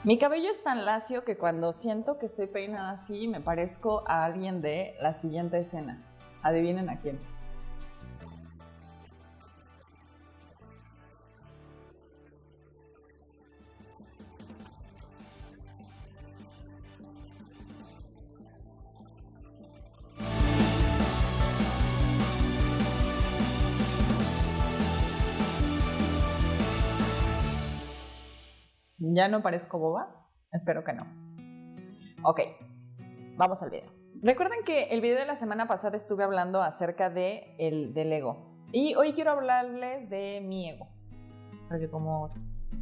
Mi cabello es tan lacio que cuando siento que estoy peinada así, me parezco a alguien de la siguiente escena. Adivinen a quién. ¿Ya no parezco boba? Espero que no. Ok, vamos al video. Recuerden que el video de la semana pasada estuve hablando acerca del ego. Y hoy quiero hablarles de mi ego. Porque como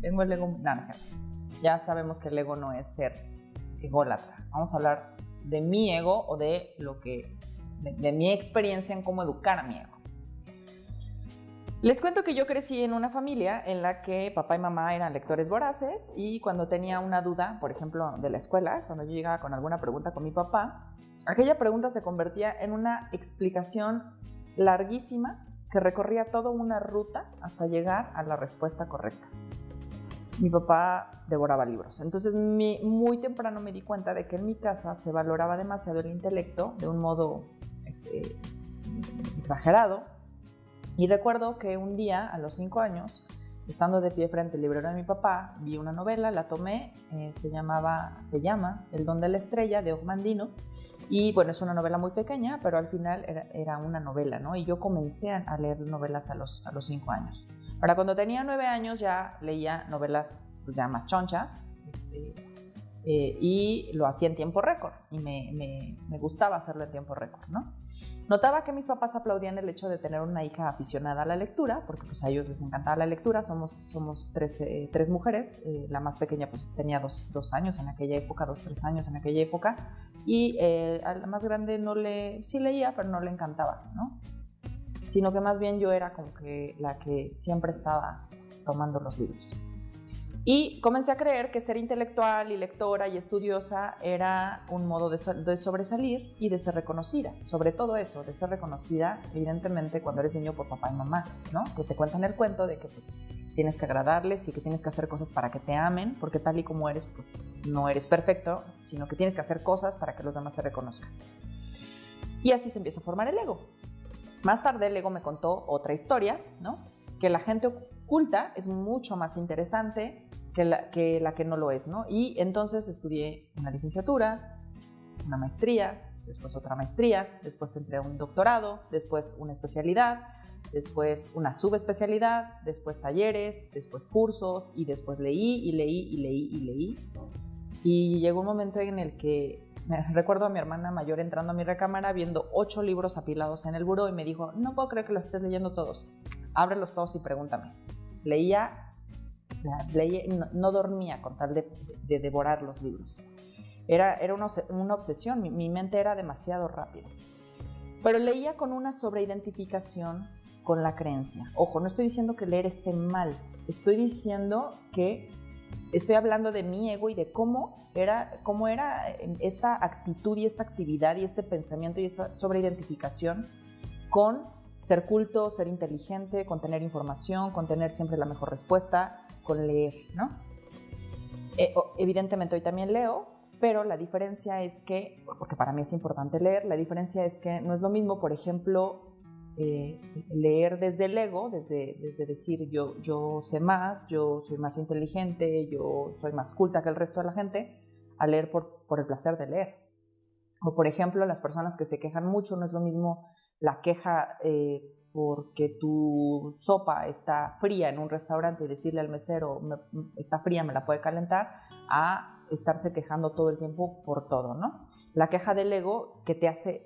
tengo el ego... No, no es cierto. Ya sabemos que el ego no es ser ególatra. Vamos a hablar de mi ego o de lo que... de mi experiencia en cómo educar a mi ego. Les cuento que yo crecí en una familia en la que papá y mamá eran lectores voraces y cuando tenía una duda, por ejemplo, de la escuela, cuando yo llegaba con alguna pregunta con mi papá, aquella pregunta se convertía en una explicación larguísima que recorría toda una ruta hasta llegar a la respuesta correcta. Mi papá devoraba libros, entonces muy temprano me di cuenta de que en mi casa se valoraba demasiado el intelecto de un modo exagerado. Y recuerdo que un día, a los 5 años, estando de pie frente al librero de mi papá, vi una novela, la tomé, se llama El don de la estrella, de Ogmandino, y bueno, es una novela muy pequeña, pero al final era una novela, ¿no? Y yo comencé a leer novelas a los 5 años. Para cuando tenía 9 años ya leía novelas pues, ya más chonchas, y lo hacía en tiempo récord, y me gustaba hacerlo en tiempo récord, ¿no? Notaba que mis papás aplaudían el hecho de tener una hija aficionada a la lectura, porque pues, a ellos les encantaba la lectura. Somos tres mujeres, la más pequeña pues tenía 2 años en aquella época, 3 años en aquella época, y a la más grande sí leía, pero no le encantaba, ¿no? Sino que más bien yo era como que la que siempre estaba tomando los libros. Y comencé a creer que ser intelectual y lectora y estudiosa era un modo de sobresalir y de ser reconocida. Sobre todo eso, de ser reconocida, evidentemente, cuando eres niño por papá y mamá, ¿no? Que te cuentan el cuento de que pues, tienes que agradarles y que tienes que hacer cosas para que te amen, porque tal y como eres, pues no eres perfecto, sino que tienes que hacer cosas para que los demás te reconozcan. Y así se empieza a formar el ego. Más tarde el ego me contó otra historia, ¿no? Que la gente oculta es mucho más interesante que la que no lo es, ¿no? Y entonces estudié una licenciatura, una maestría, después otra maestría, después entré a un doctorado, después una especialidad, después una subespecialidad, después talleres, después cursos, y después leí. Y llegó un momento en el que me recuerdo a mi hermana mayor entrando a mi recámara viendo 8 libros apilados en el buró y me dijo, no puedo creer que los estés leyendo todos, ábrelos todos y pregúntame. Leía, no dormía con tal de devorar los libros. Era una obsesión, mi mente era demasiado rápida. Pero leía con una sobreidentificación con la creencia. Ojo, no estoy diciendo que leer esté mal, estoy hablando de mi ego y de cómo era esta actitud y esta actividad y este pensamiento y esta sobreidentificación con ser culto, ser inteligente, con tener información, con tener siempre la mejor respuesta, con leer, ¿no? Evidentemente hoy también leo, pero la diferencia es que, porque para mí es importante leer, la diferencia es que no es lo mismo, por ejemplo, leer desde el ego, desde decir yo sé más, yo soy más inteligente, yo soy más culta que el resto de la gente, a leer por el placer de leer. O por ejemplo, las personas que se quejan mucho, no es lo mismo la queja porque tu sopa está fría en un restaurante y decirle al mesero está fría, me la puede calentar, a estarse quejando todo el tiempo por todo, ¿no? La queja del ego,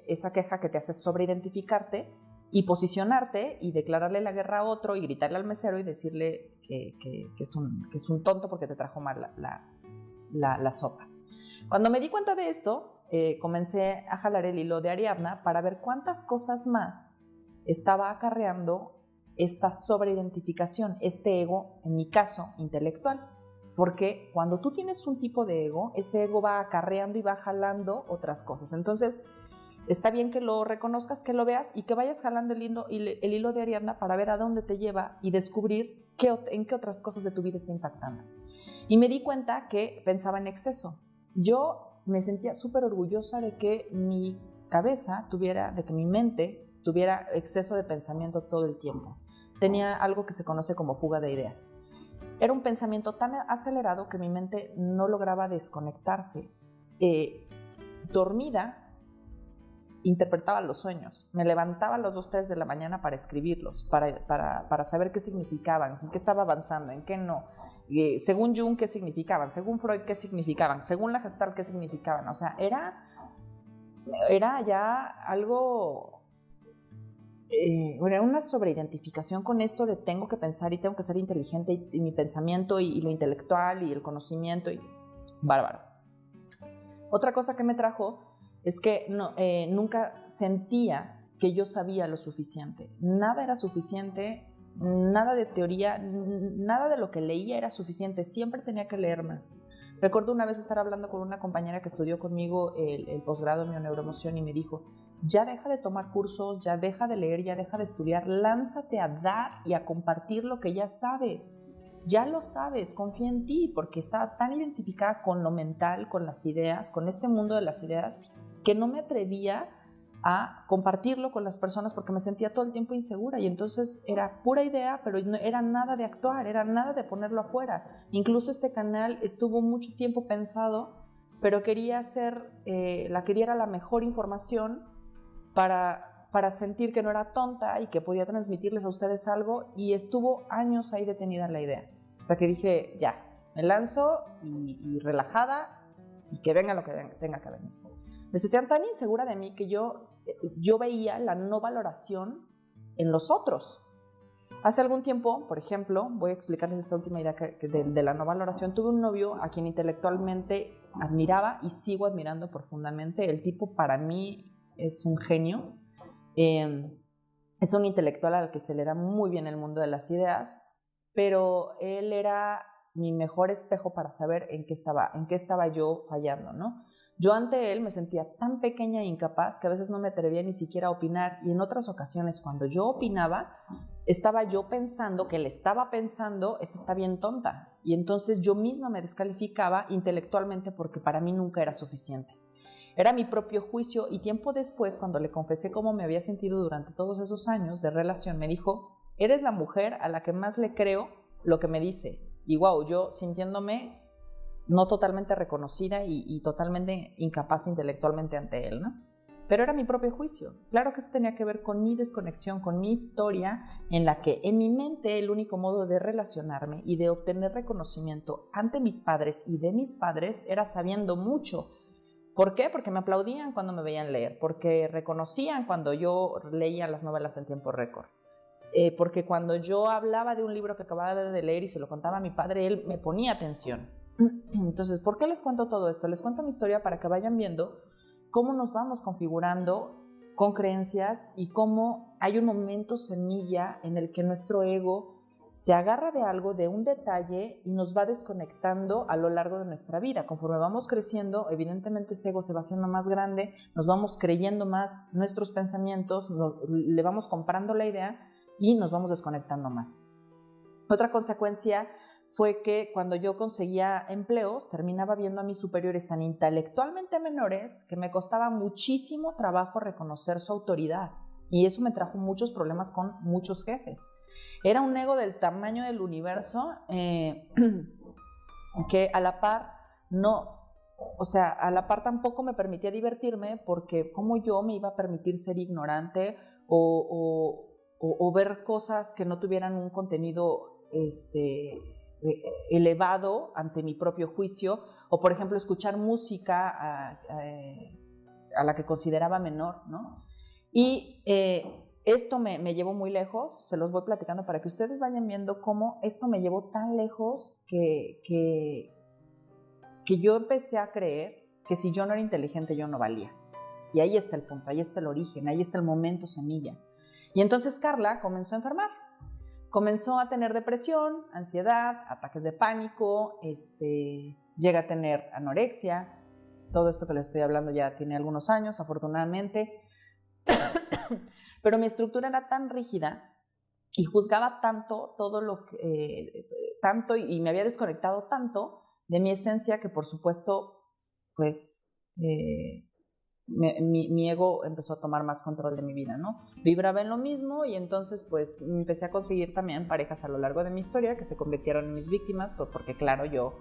esa queja que te hace sobreidentificarte y posicionarte y declararle la guerra a otro y gritarle al mesero y decirle que es un tonto porque te trajo mal la sopa. Cuando me di cuenta de esto, comencé a jalar el hilo de Ariadna para ver cuántas cosas más estaba acarreando esta sobreidentificación, este ego, en mi caso, intelectual. Porque cuando tú tienes un tipo de ego, ese ego va acarreando y va jalando otras cosas. Entonces, está bien que lo reconozcas, que lo veas y que vayas jalando el hilo de Ariadna para ver a dónde te lleva y descubrir en qué otras cosas de tu vida está impactando. Y me di cuenta que pensaba en exceso. Yo me sentía súper orgullosa de que mi cabeza de que mi mente tuviera exceso de pensamiento todo el tiempo. Tenía algo que se conoce como fuga de ideas. Era un pensamiento tan acelerado que mi mente no lograba desconectarse. Dormida, interpretaba los sueños. Me levantaba a las 2, 3 de la mañana para escribirlos, para saber qué significaban, en qué estaba avanzando, en qué no. Según Jung, qué significaban, según Freud, qué significaban, según la Gestalt, qué significaban. O sea, era ya algo... era una sobreidentificación con esto de tengo que pensar y tengo que ser inteligente y mi pensamiento y lo intelectual y el conocimiento y bárbaro. Otra cosa que me trajo es que nunca sentía que yo sabía lo suficiente. Nada era suficiente, nada de teoría, nada de lo que leía era suficiente. Siempre tenía que leer más. Recuerdo una vez estar hablando con una compañera que estudió conmigo el posgrado en neuroemoción y me dijo, ya deja de tomar cursos, ya deja de leer, ya deja de estudiar, lánzate a dar y a compartir lo que ya sabes. Ya lo sabes, confía en ti, porque estaba tan identificada con lo mental, con las ideas, con este mundo de las ideas, que no me atrevía a compartirlo con las personas porque me sentía todo el tiempo insegura y entonces era pura idea, pero no era nada de actuar, era nada de ponerlo afuera. Incluso este canal estuvo mucho tiempo pensado, pero quería era la mejor información para sentir que no era tonta y que podía transmitirles a ustedes algo, y estuvo años ahí detenida la idea, hasta que dije, ya, me lanzo y relajada y que venga lo que tenga que venir. Me sentía tan insegura de mí que yo veía la no valoración en los otros. Hace algún tiempo, por ejemplo, voy a explicarles esta última idea de la no valoración. Tuve un novio a quien intelectualmente admiraba y sigo admirando profundamente. El tipo para mí es un genio. Es un intelectual al que se le da muy bien el mundo de las ideas, pero él era mi mejor espejo para saber en qué estaba yo fallando, ¿no? Yo ante él me sentía tan pequeña e incapaz que a veces no me atrevía ni siquiera a opinar, y en otras ocasiones cuando yo opinaba estaba yo pensando que él estaba pensando, esta está bien tonta, y entonces yo misma me descalificaba intelectualmente porque para mí nunca era suficiente. Era mi propio juicio, y tiempo después, cuando le confesé cómo me había sentido durante todos esos años de relación, me dijo, eres la mujer a la que más le creo lo que me dice. Y wow, yo sintiéndome no totalmente reconocida y totalmente incapaz intelectualmente ante él, ¿no? Pero era mi propio juicio. Claro que esto tenía que ver con mi desconexión, con mi historia, en la que en mi mente el único modo de relacionarme y de obtener reconocimiento ante mis padres y de mis padres era sabiendo mucho. ¿Por qué? Porque me aplaudían cuando me veían leer, porque reconocían cuando yo leía las novelas en tiempo récord, porque cuando yo hablaba de un libro que acababa de leer y se lo contaba a mi padre, él me ponía atención. Entonces, ¿por qué les cuento todo esto? Les cuento mi historia para que vayan viendo cómo nos vamos configurando con creencias y cómo hay un momento semilla en el que nuestro ego se agarra de algo, de un detalle, y nos va desconectando a lo largo de nuestra vida. Conforme vamos creciendo, evidentemente este ego se va haciendo más grande, nos vamos creyendo más nuestros pensamientos, le vamos comprando la idea y nos vamos desconectando más. Otra consecuencia fue que cuando yo conseguía empleos, terminaba viendo a mis superiores tan intelectualmente menores que me costaba muchísimo trabajo reconocer su autoridad. Y eso me trajo muchos problemas con muchos jefes. Era un ego del tamaño del universo que a la par a la par tampoco me permitía divertirme, porque cómo yo me iba a permitir ser ignorante o ver cosas que no tuvieran un contenido elevado ante mi propio juicio, o por ejemplo escuchar música a la que consideraba menor, ¿no? Y esto me llevó muy lejos, se los voy platicando para que ustedes vayan viendo cómo esto me llevó tan lejos que yo empecé a creer que si yo no era inteligente yo no valía. Y ahí está el punto, ahí está el origen, ahí está el momento semilla. Y entonces Carla comenzó a enfermar. Comenzó a tener depresión, ansiedad, ataques de pánico, llega a tener anorexia. Todo esto que les estoy hablando ya tiene algunos años, afortunadamente. Pero mi estructura era tan rígida y juzgaba tanto todo lo que, tanto y me había desconectado tanto de mi esencia que por supuesto, pues mi ego empezó a tomar más control de mi vida, ¿no? Vibraba en lo mismo y entonces pues empecé a conseguir también parejas a lo largo de mi historia que se convirtieron en mis víctimas, porque claro, yo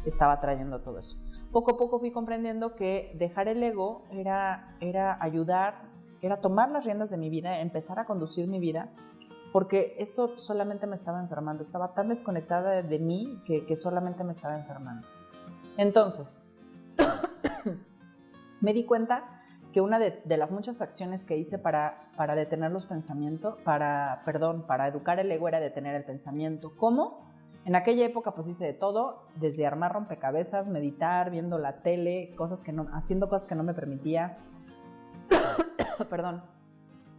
estaba trayendo todo eso. Poco a poco fui comprendiendo que dejar el ego era ayudar, era tomar las riendas de mi vida, empezar a conducir mi vida, porque esto solamente me estaba enfermando, estaba tan desconectada de mí que solamente me estaba enfermando. Entonces, me di cuenta que una de las muchas acciones que hice para detener los pensamientos, para educar el ego era detener el pensamiento. ¿Cómo? En aquella época pues hice de todo, desde armar rompecabezas, meditar, viendo la tele, haciendo cosas que no me permitía. Perdón.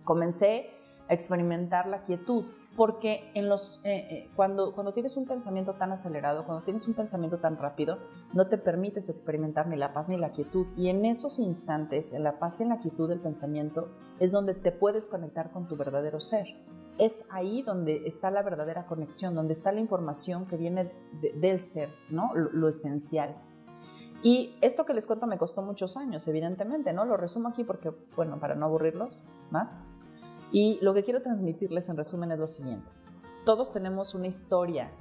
Comencé a experimentar la quietud, porque cuando tienes un pensamiento tan acelerado, cuando tienes un pensamiento tan rápido, no te permites experimentar ni la paz ni la quietud. Y en esos instantes, en la paz y en la quietud del pensamiento, es donde te puedes conectar con tu verdadero ser. Es ahí donde está la verdadera conexión, donde está la información que viene del ser, ¿no? Lo esencial. Y esto que les cuento me costó muchos años, evidentemente, ¿no? Lo resumo aquí porque, bueno, para no aburrirlos más. Y lo que quiero transmitirles en resumen es lo siguiente. Todos tenemos una historia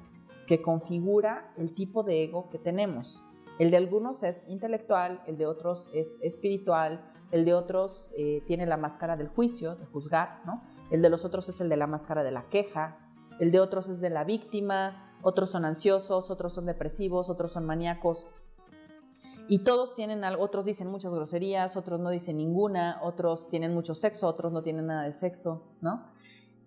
que configura el tipo de ego que tenemos. El de algunos es intelectual, el de otros es espiritual, el de otros tiene la máscara del juicio, de juzgar, ¿no? El de los otros es el de la máscara de la queja, el de otros es de la víctima, otros son ansiosos, otros son depresivos, otros son maníacos. Y todos tienen algo, otros dicen muchas groserías, otros no dicen ninguna, otros tienen mucho sexo, otros no tienen nada de sexo, ¿no?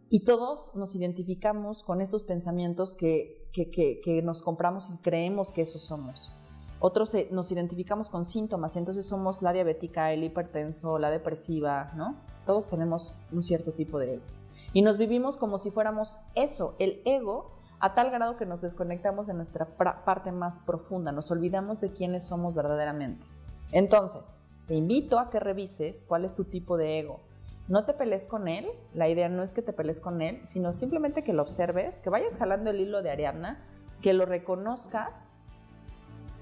Y todos nos identificamos con estos pensamientos que nos compramos y creemos que esos somos. Otros nos identificamos con síntomas y entonces somos la diabética, el hipertenso, la depresiva, ¿no? Todos tenemos un cierto tipo de ego. Y nos vivimos como si fuéramos eso, el ego, a tal grado que nos desconectamos de nuestra parte más profunda, nos olvidamos de quiénes somos verdaderamente. Entonces, te invito a que revises cuál es tu tipo de ego. No te pelees con él, la idea no es que te pelees con él, sino simplemente que lo observes, que vayas jalando el hilo de Ariadna, que lo reconozcas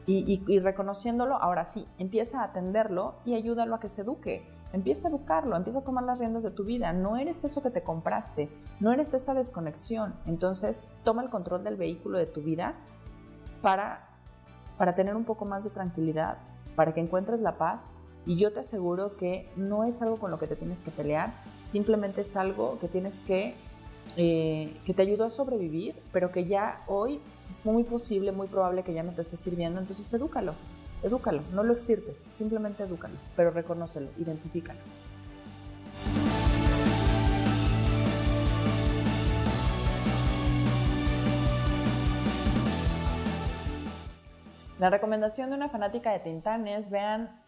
y reconociéndolo, ahora sí, empieza a atenderlo y ayúdalo a que se eduque. Empieza a educarlo, empieza a tomar las riendas de tu vida. No eres eso que te compraste, no eres esa desconexión. Entonces, toma el control del vehículo de tu vida para tener un poco más de tranquilidad, para que encuentres la paz. Y yo te aseguro que no es algo con lo que te tienes que pelear, simplemente es algo que tienes que te ayudó a sobrevivir, pero que ya hoy es muy posible, muy probable que ya no te esté sirviendo. Entonces, edúcalo, no lo extirpes, simplemente edúcalo, pero reconócelo, identifícalo. La recomendación de una fanática de Tintán es vean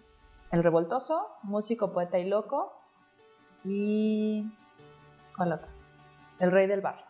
El Revoltoso, Músico, Poeta y Loco y... ¿cuál otra? El Rey del Bar.